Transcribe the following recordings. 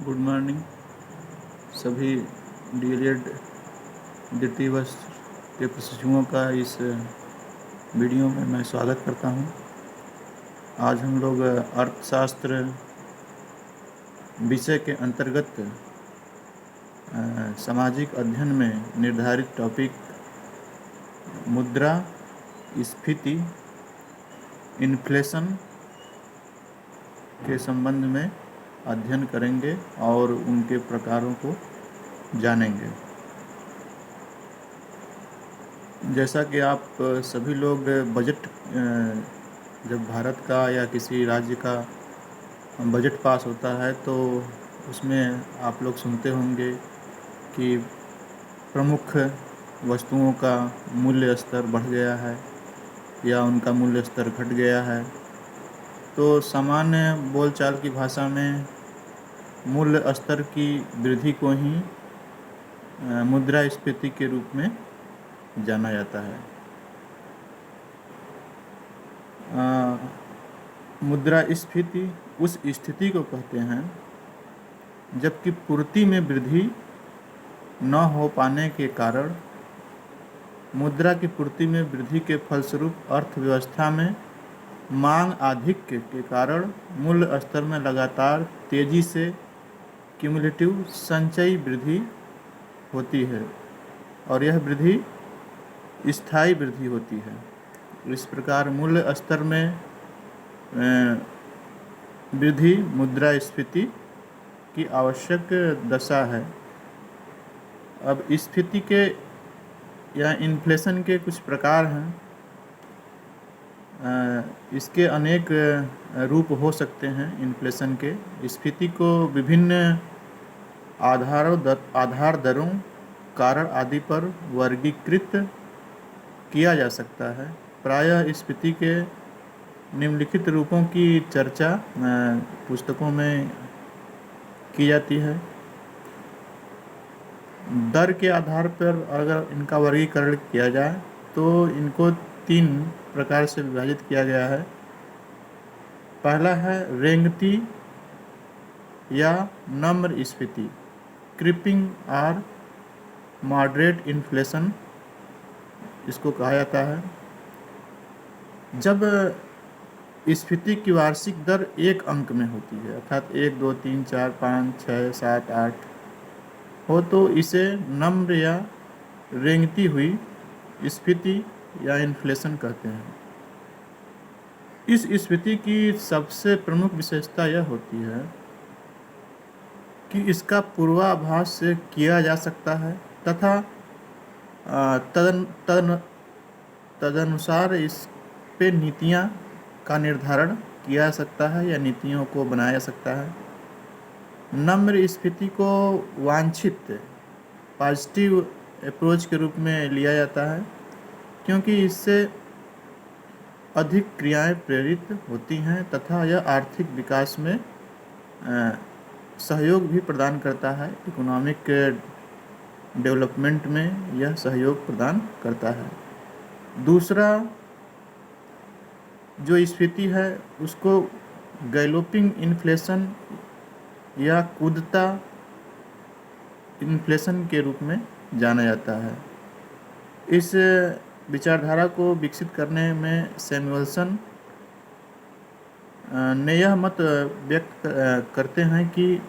Good morning सभी DElEd द्वितीय वर्ष के प्रशिक्षुओं का इस वीडियो में मैं स्वागत करता हूं। आज हम लोग अर्थशास्त्र विषय के अंतर्गत सामाजिक अध्ययन में निर्धारित टॉपिक मुद्रा स्फीति इन्फ्लेशन के संबंध में अध्ययन करेंगे और उनके प्रकारों को जानेंगे। जैसा कि आप सभी लोग बजट जब भारत का या किसी राज्य का बजट पास होता है तो उसमें आप लोग सुनते होंगे कि प्रमुख वस्तुओं का मूल्य स्तर बढ़ गया है या उनका मूल्य स्तर घट गया है। तो सामान्य बोलचाल की भाषा में मूल्य स्तर की वृद्धि को ही मुद्रास्फीति के रूप में जाना जाता है। मुद्रास्फीति उस स्थिति को कहते हैं जबकि पूर्ति में वृद्धि न हो पाने के कारण मुद्रा की पूर्ति में वृद्धि के फलस्वरूप अर्थव्यवस्था में मांग आधिक्य के कारण मूल्य स्तर में लगातार तेजी से क्यूमुलेटिव संचयी वृद्धि होती है और यह वृद्धि स्थायी वृद्धि होती है। इस प्रकार मूल्य स्तर में वृद्धि मुद्रास्फीति की आवश्यक दशा है। अब स्फीति के या इन्फ्लेशन के कुछ प्रकार हैं। इसके अनेक रूप हो सकते हैं। इन्फ्लेशन के स्फीति को विभिन्न आधार दरों कारण आदि पर वर्गीकृत किया जा सकता है। प्रायः स्फीति के निम्नलिखित रूपों की चर्चा पुस्तकों में की जाती है। दर के आधार पर अगर इनका वर्गीकरण किया जाए तो इनको 3 प्रकार से विभाजित किया गया है। पहला है रेंगती या नम्र स्फीति, क्रीपिंग और मॉडरेट इन्फ्लेशन इसको कहा जाता है। जब स्फीति की वार्षिक दर एक अंक में होती है अर्थात 1, 2, 3, 4, 5, 6, 7, 8 हो तो इसे नम्र या रेंगती हुई स्फीति या इन्फ्लेशन कहते हैं। इस स्फीति की सबसे प्रमुख विशेषता यह होती है कि इसका पूर्वाभास से किया जा सकता है तथा तदनुसार इस पे नीतियाँ का निर्धारण किया जा सकता है या नीतियों को बनाया जा सकता है। नम्र स्फीति को वांछित पॉजिटिव अप्रोच के रूप में लिया जाता है क्योंकि इससे अधिक क्रियाएं प्रेरित होती हैं तथा यह आर्थिक विकास में सहयोग भी प्रदान करता है। इकोनॉमिक डेवलपमेंट में यह सहयोग प्रदान करता है। दूसरा जो स्फीति है उसको गैलोपिंग इन्फ्लेशन या कूदता इन्फ्लेशन के रूप में जाना जाता है। इस विचारधारा को विकसित करने में सैमुअलसन ने यह मत व्यक्त करते हैं कि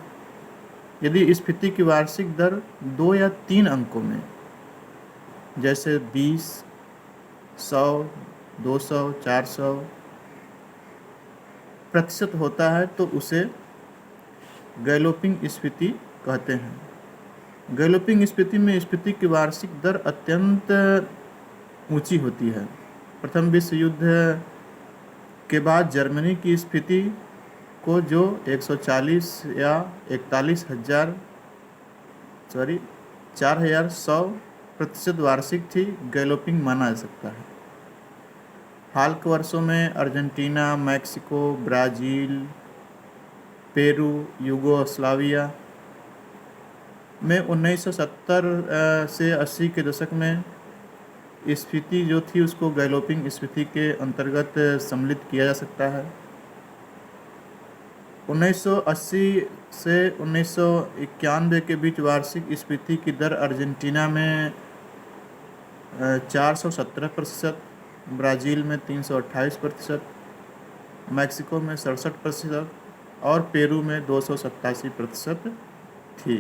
यदि स्फीति की वार्षिक दर 2 या 3 अंकों में जैसे 20, 100, 200, 400 प्रतिशत होता है तो उसे गैलोपिंग स्फीति कहते हैं। गैलोपिंग स्फीति में स्फीति की वार्षिक दर अत्यंत ऊंची होती है। प्रथम विश्व युद्ध के बाद जर्मनी की स्फीति को जो 140 या 4100 वार्षिक थी गैलोपिंग माना जा सकता है। हाल के वर्षों में Argentina, Mexico, Brazil, Peru, Yugoslavia में 1970 से 80 के दशक में स्फीति जो थी उसको गैलोपिंग स्फीति के अंतर्गत सम्मिलित किया जा सकता है। 1980 से 1991 के बीच वार्षिक स्फीति की दर अर्जेंटीना में 417%, ब्राज़ील में 328%, मैक्सिको में 67% और पेरू में 287% थी।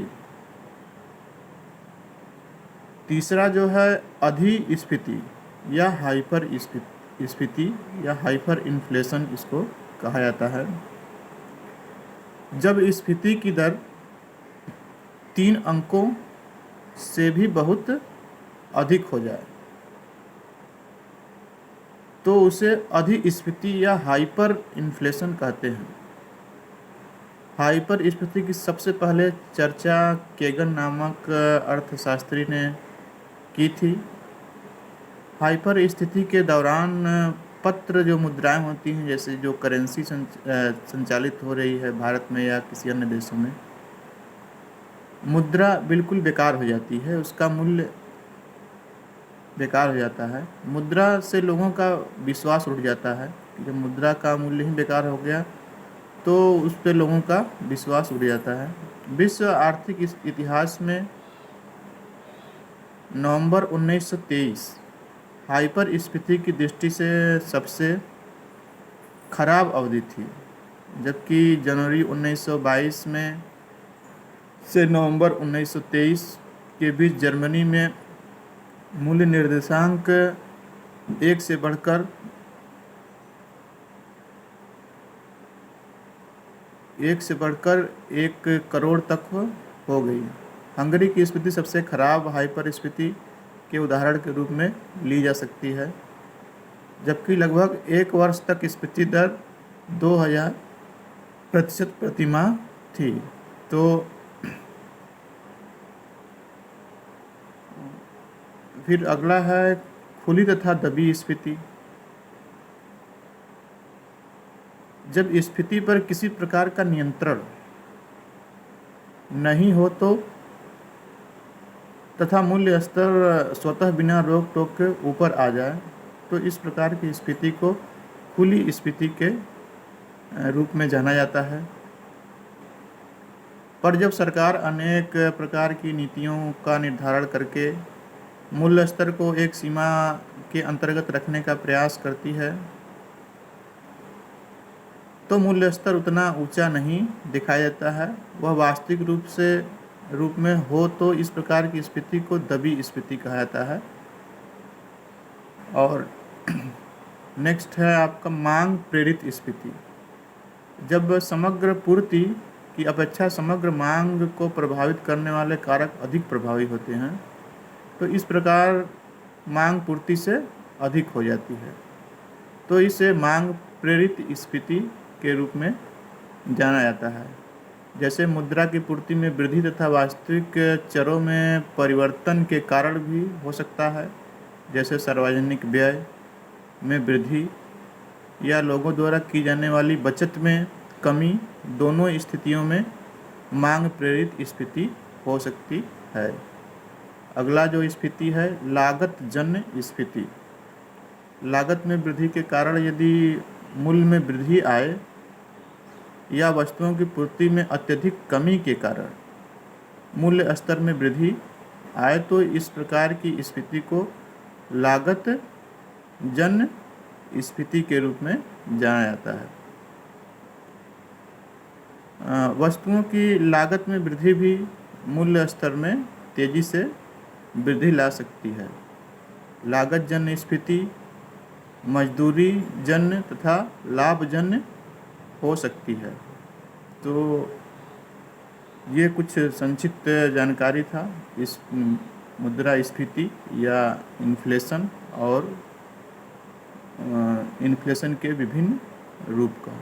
तीसरा जो है अधिस्फीति या हाइपर स्फीति या हाइपर इन्फ्लेशन इसको कहा जाता है। जब स्फीति की दर 3 अंकों से भी बहुत अधिक हो जाए तो उसे अधिस्फीति या हाइपर इन्फ्लेशन कहते हैं। हाइपर स्फीति की सबसे पहले चर्चा केगन नामक अर्थशास्त्री ने की थी। हाइपर स्थिति के दौरान पत्र जो मुद्राएं होती हैं, जैसे जो करेंसी संचालित हो रही है भारत में या किसी अन्य देशों में, मुद्रा बिल्कुल बेकार हो जाती है, उसका मूल्य बेकार हो जाता है। मुद्रा से लोगों का विश्वास उठ जाता है। जब मुद्रा का मूल्य ही बेकार हो गया तो उस पर लोगों का विश्वास उड़ जाता है। विश्व आर्थिक इतिहास में नवंबर 1923 हाइपर स्फीति की दृष्टि से सबसे खराब अवधि थी, जबकि जनवरी 1922 में से नवंबर 1923 के बीच जर्मनी में मूल्य निर्देशांक एक से बढ़कर 1 करोड़ तक हो गई। हंगरी की स्फीति सबसे खराब हाइपर स्फीति के उदाहरण के रूप में ली जा सकती है, जबकि लगभग 1 वर्ष तक स्फीति दर 2000% प्रति माह थी। तो फिर अगला है खुली तथा दबी स्फीति। जब स्फीति पर किसी प्रकार का नियंत्रण नहीं हो तो तथा मूल्य स्तर स्वतः बिना रोक टोक के ऊपर आ जाए तो इस प्रकार की स्फीति को खुली स्फीति के रूप में जाना जाता है। पर जब सरकार अनेक प्रकार की नीतियों का निर्धारण करके मूल्य स्तर को एक सीमा के अंतर्गत रखने का प्रयास करती है तो मूल्य स्तर उतना ऊंचा नहीं दिखाया जाता है। वह वास्तविक रूप में हो तो इस प्रकार की स्फीति को दबी स्फीति कहा जाता है। और नेक्स्ट है आपका मांग प्रेरित स्फीति। जब समग्र पूर्ति की अपेक्षा समग्र मांग को प्रभावित करने वाले कारक अधिक प्रभावी होते हैं तो इस प्रकार मांग पूर्ति से अधिक हो जाती है, तो इसे मांग प्रेरित स्फीति के रूप में जाना जाता है। जैसे मुद्रा की पूर्ति में वृद्धि तथा वास्तविक चरों में परिवर्तन के कारण भी हो सकता है, जैसे सार्वजनिक व्यय में वृद्धि या लोगों द्वारा की जाने वाली बचत में कमी। दोनों स्थितियों में मांग प्रेरित स्फीति हो सकती है। अगला जो स्फीति है लागत जन्य स्फीति। लागत में वृद्धि के कारण यदि मूल्य में वृद्धि आए या वस्तुओं की पूर्ति में अत्यधिक कमी के कारण मूल्य स्तर में वृद्धि आए तो इस प्रकार की स्फीति को लागत जन्य स्फीति के रूप में जाना जाता है। वस्तुओं की लागत में वृद्धि भी मूल्य स्तर में तेजी से वृद्धि ला सकती है। लागत जन्य स्फीति मजदूरी जन्य तथा लाभ जन्य हो सकती है। तो ये कुछ संक्षिप्त जानकारी था इस मुद्रास्फीति या इन्फ्लेशन और इन्फ्लेशन के विभिन्न रूप का।